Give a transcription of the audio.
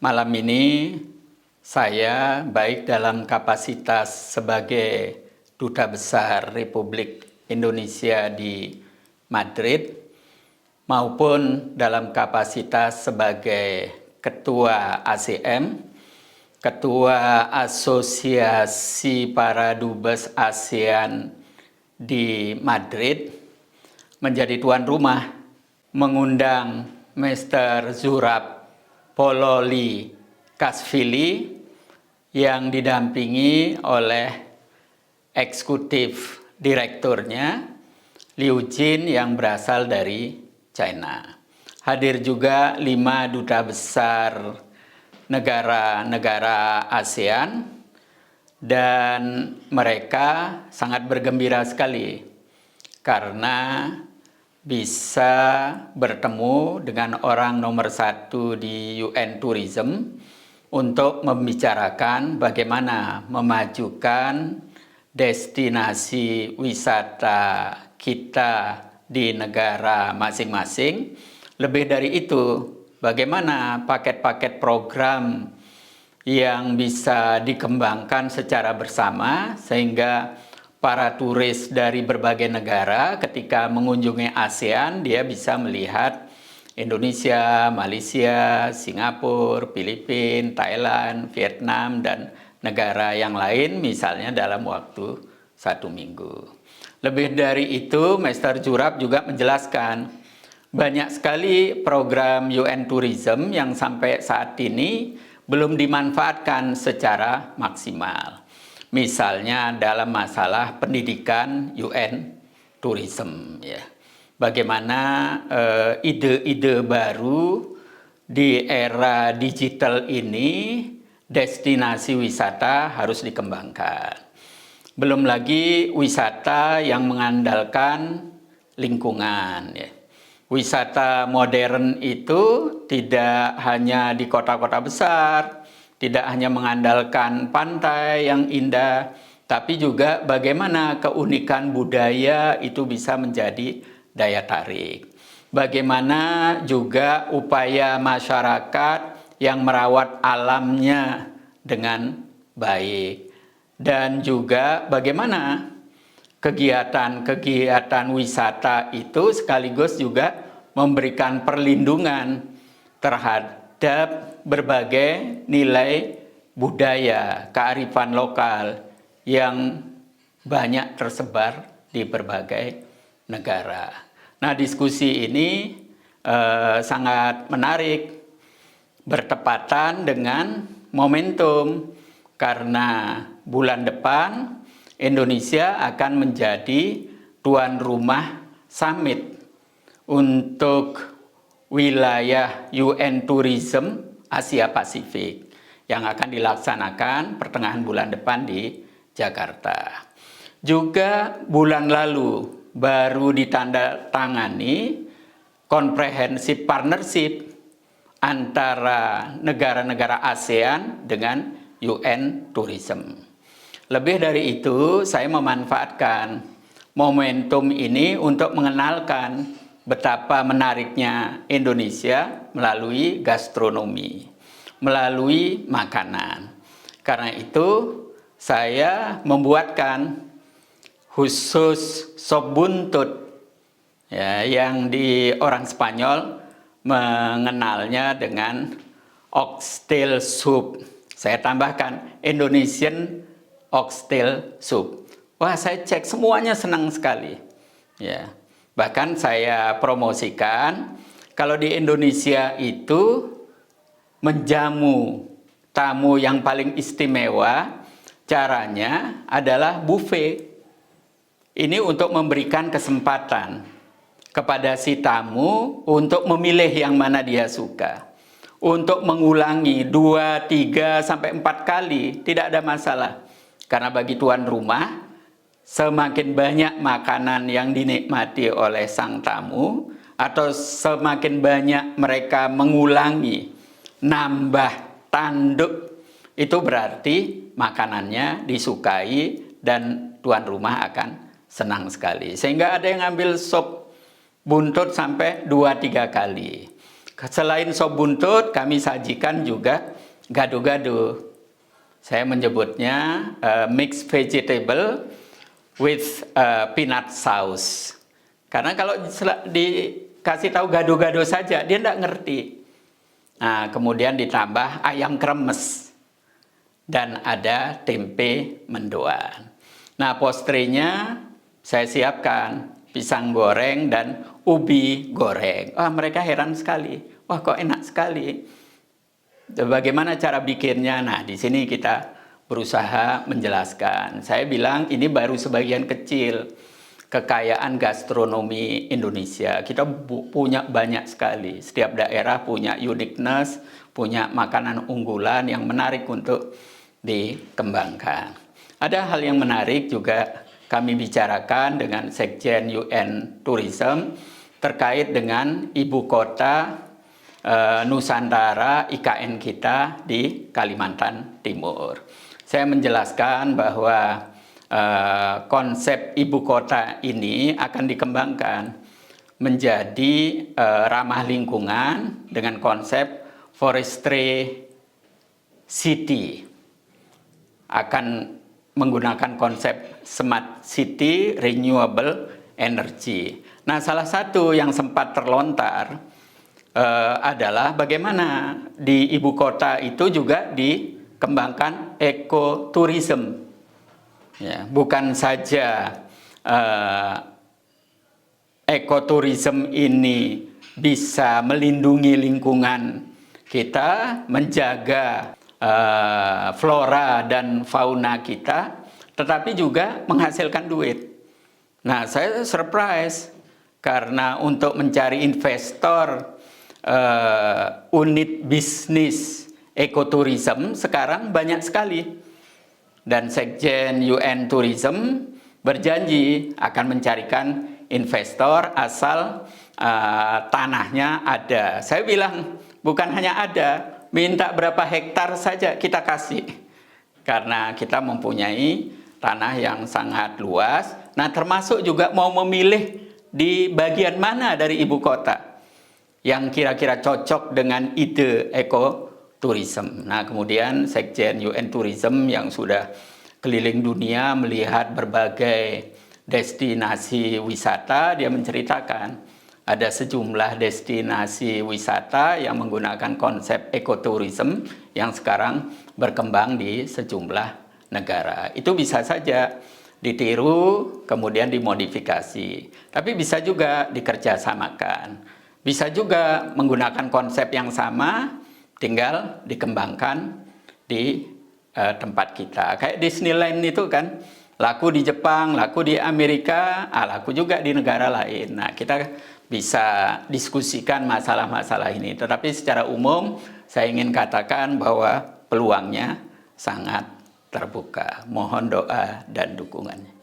Malam ini saya baik dalam kapasitas sebagai Duta Besar Republik Indonesia di Madrid maupun dalam kapasitas sebagai Ketua ASEM, Ketua Asosiasi Para Dubes ASEAN di Madrid, menjadi tuan rumah mengundang Mr. Zurab Pololi-Kasvili yang didampingi oleh eksekutif direkturnya Liu Jin yang berasal dari China. Hadir juga 5 duta besar negara-negara ASEAN dan mereka sangat bergembira sekali karena bisa bertemu dengan orang nomor 1 di UN Tourism untuk membicarakan bagaimana memajukan destinasi wisata kita di negara masing-masing. Lebih dari itu, bagaimana paket-paket program yang bisa dikembangkan secara bersama sehingga para turis dari berbagai negara ketika mengunjungi ASEAN, dia bisa melihat Indonesia, Malaysia, Singapura, Filipina, Thailand, Vietnam, dan negara yang lain misalnya dalam waktu 1 minggu. Lebih dari itu, Mr. Zurab juga menjelaskan banyak sekali program UN Tourism yang sampai saat ini belum dimanfaatkan secara maksimal. Misalnya dalam masalah pendidikan UN Tourism, ya. Bagaimana ide-ide baru di era digital ini destinasi wisata harus dikembangkan. Belum lagi wisata yang mengandalkan lingkungan, ya. Wisata modern itu tidak hanya di kota-kota besar, tidak hanya mengandalkan pantai yang indah, tapi juga bagaimana keunikan budaya itu bisa menjadi daya tarik. Bagaimana juga upaya masyarakat yang merawat alamnya dengan baik. Dan juga bagaimana kegiatan-kegiatan wisata itu sekaligus juga memberikan perlindungan terhadap berbagai nilai budaya, kearifan lokal yang banyak tersebar di berbagai negara. Nah, diskusi ini sangat menarik, bertepatan dengan momentum karena bulan depan Indonesia akan menjadi tuan rumah summit untuk wilayah UN Tourism Asia Pasifik yang akan dilaksanakan pertengahan bulan depan di Jakarta. Juga bulan lalu baru ditandatangani Comprehensive Partnership antara negara-negara ASEAN dengan UN Tourism. Lebih dari itu, saya memanfaatkan momentum ini untuk mengenalkan betapa menariknya Indonesia melalui gastronomi, melalui makanan. Karena itu, saya membuatkan khusus sop buntut, ya, yang di orang Spanyol mengenalnya dengan oxtail soup. Saya tambahkan Indonesian oxtail soup. Wah, saya cek semuanya senang sekali. Ya. Bahkan saya promosikan kalau di Indonesia itu menjamu tamu yang paling istimewa, caranya adalah buffet. Ini untuk memberikan kesempatan kepada si tamu untuk memilih yang mana dia suka. Untuk mengulangi 2, 3, sampai 4 kali tidak ada masalah. Karena bagi tuan rumah, semakin banyak makanan yang dinikmati oleh sang tamu, atau semakin banyak mereka mengulangi, nambah tanduk, itu berarti makanannya disukai dan tuan rumah akan senang sekali. Sehingga ada yang ngambil sop buntut sampai 2, 3 kali. Selain sop buntut, kami sajikan juga gado-gado. Saya menyebutnya mixed vegetable with peanut sauce. Karena kalau dikasih tahu gado-gado saja, dia tidak ngerti. Nah, kemudian ditambah ayam kremes. Dan ada tempe mendoan. Nah, postrenya saya siapkan pisang goreng dan ubi goreng. Wah, mereka heran sekali. Wah, kok enak sekali. Bagaimana cara bikinnya? Nah, di sini kita berusaha menjelaskan. Saya bilang ini baru sebagian kecil kekayaan gastronomi Indonesia. Kita punya banyak sekali. Setiap daerah punya uniqueness, punya makanan unggulan yang menarik untuk dikembangkan. Ada hal yang menarik juga kami bicarakan dengan Sekjen UN Tourism terkait dengan ibu kota Nusantara IKN kita di Kalimantan Timur. Saya menjelaskan bahwa konsep ibu kota ini akan dikembangkan menjadi ramah lingkungan dengan konsep forestry city. Akan menggunakan konsep smart city, renewable energy. Nah, salah satu yang sempat terlontar adalah bagaimana di ibu kota itu juga dikembangkan ekoturism. Ya, bukan saja ekoturism ini bisa melindungi lingkungan kita, menjaga flora dan fauna kita, tetapi juga menghasilkan duit. Nah, saya surprise karena untuk mencari investor unit bisnis ekoturism sekarang banyak sekali. Dan Sekjen UN Tourism berjanji akan mencarikan investor asal tanahnya ada. Saya bilang bukan hanya ada, minta berapa hektar saja kita kasih. Karena kita mempunyai tanah yang sangat luas. Nah, termasuk juga mau memilih di bagian mana dari ibu kota yang kira-kira cocok dengan ide ekoturism. Nah, kemudian Sekjen UN Tourism yang sudah keliling dunia melihat berbagai destinasi wisata, dia menceritakan ada sejumlah destinasi wisata yang menggunakan konsep ekoturism yang sekarang berkembang di sejumlah negara. Itu bisa saja ditiru, kemudian dimodifikasi. Tapi bisa juga dikerjasamakan. Bisa juga menggunakan konsep yang sama, tinggal dikembangkan di tempat kita. Kayak Disneyland itu kan, laku di Jepang, laku di Amerika, laku juga di negara lain. Nah, kita bisa diskusikan masalah-masalah ini. Tetapi secara umum, saya ingin katakan bahwa peluangnya sangat terbuka. Mohon doa dan dukungannya.